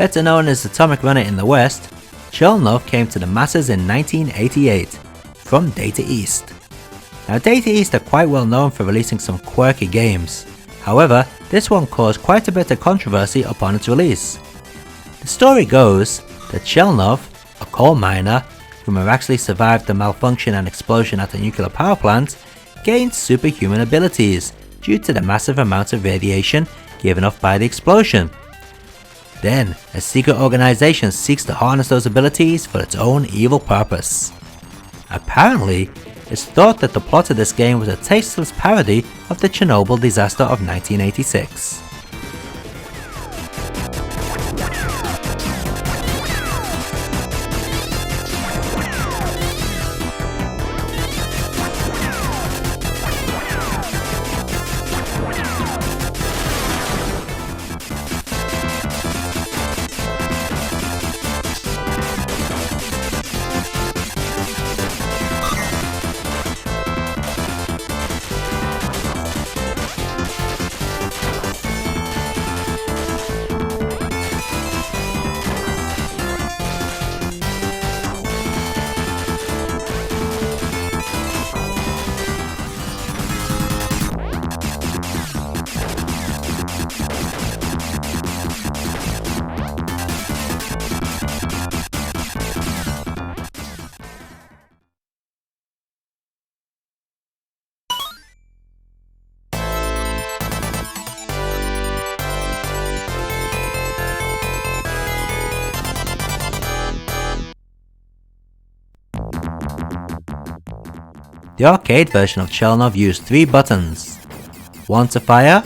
better known as Atomic Runner in the West, Chelnov came to the masses in 1988 from Data East. Now Data East are quite well known for releasing some quirky games. However, this one caused quite a bit of controversy upon its release. The story goes that Chelnov, a coal miner who miraculously survived the malfunction and explosion at a nuclear power plant, gained superhuman abilities due to the massive amount of radiation given off by the explosion. Then, a secret organization seeks to harness those abilities for its own evil purpose. Apparently, it's thought that the plot of this game was a tasteless parody of the Chernobyl disaster of 1986. The arcade version of Chelnov used 3 buttons, one to fire,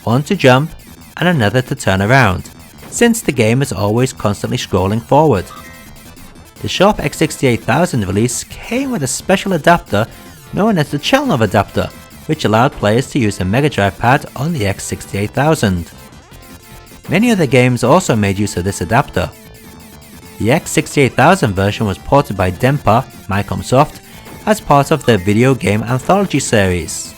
one to jump, and another to turn around, since the game is always constantly scrolling forward. The Sharp X68000 release came with a special adapter known as the Chelnov adapter, which allowed players to use the Mega Drive pad on the X68000. Many other games also made use of this adapter. The X68000 version was ported by Denpa, Microsoft, as part of their video game anthology series.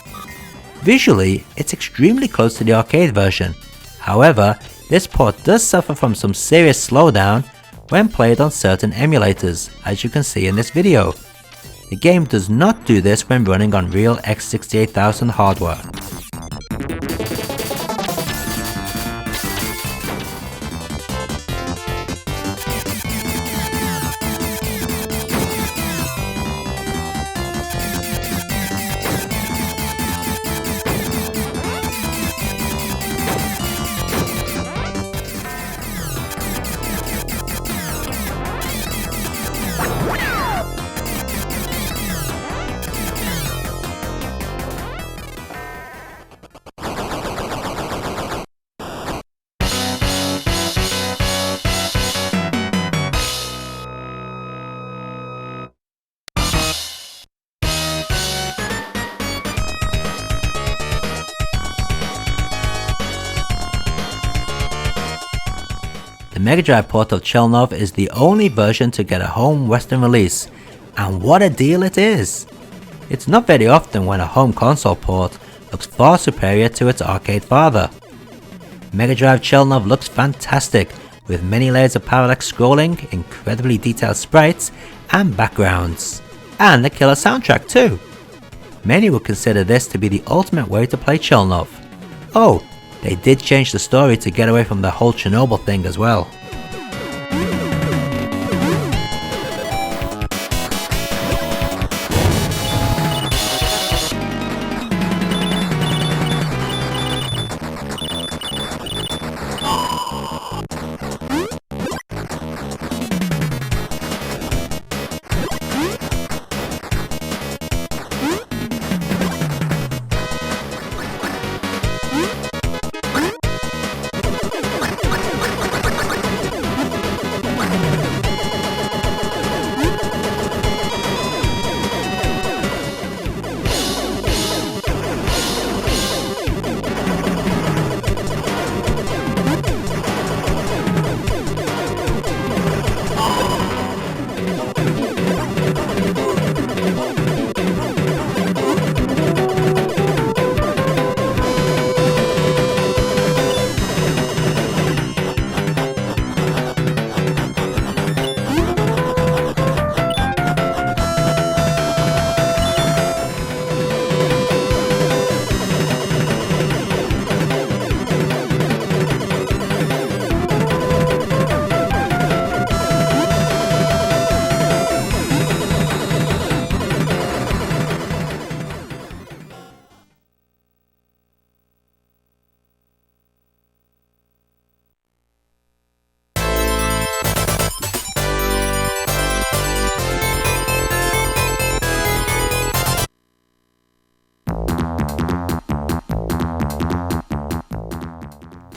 Visually, it's extremely close to the arcade version. However, this port does suffer from some serious slowdown when played on certain emulators, as you can see in this video. The game does not do this when running on real X68000 hardware. The Mega Drive port of Chelnov is the only version to get a home Western release, and what a deal it is! It's not very often when a home console port looks far superior to its arcade father. Mega Drive Chelnov looks fantastic, with many layers of parallax scrolling, incredibly detailed sprites, and backgrounds. And a killer soundtrack too! Many would consider this to be the ultimate way to play Chelnov. Oh, they did change the story to get away from the whole Chernobyl thing as well.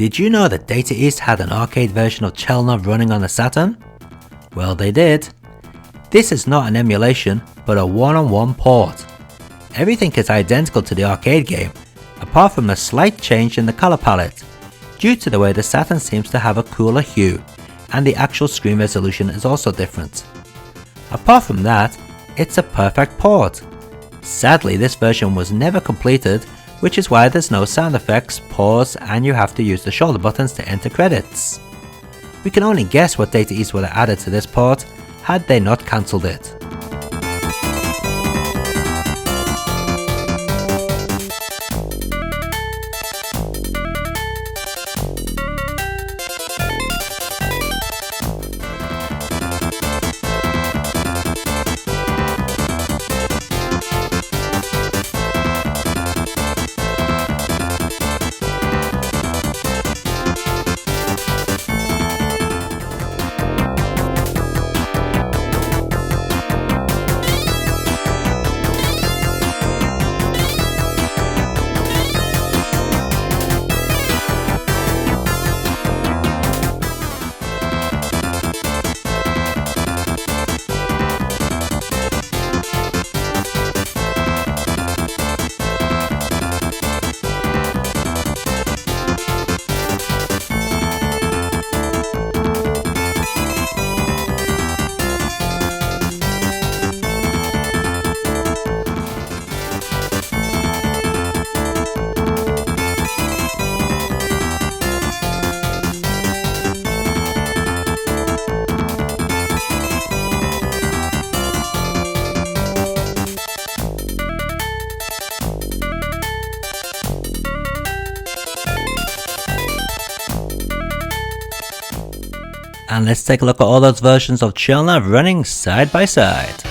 Did you know that Data East had an arcade version of Chelnov running on the Saturn? Well, they did. This is not an emulation, but a one-on-one port. Everything is identical to the arcade game, apart from a slight change in the color palette, due to the way the Saturn seems to have a cooler hue, and the actual screen resolution is also different. Apart from that, it's a perfect port. Sadly, this version was never completed, which is why there's no sound effects, pause, and you have to use the shoulder buttons to enter credits. We can only guess what Data East would have added to this port had they not cancelled it. And let's take a look at all those versions of Chelnov running side by side.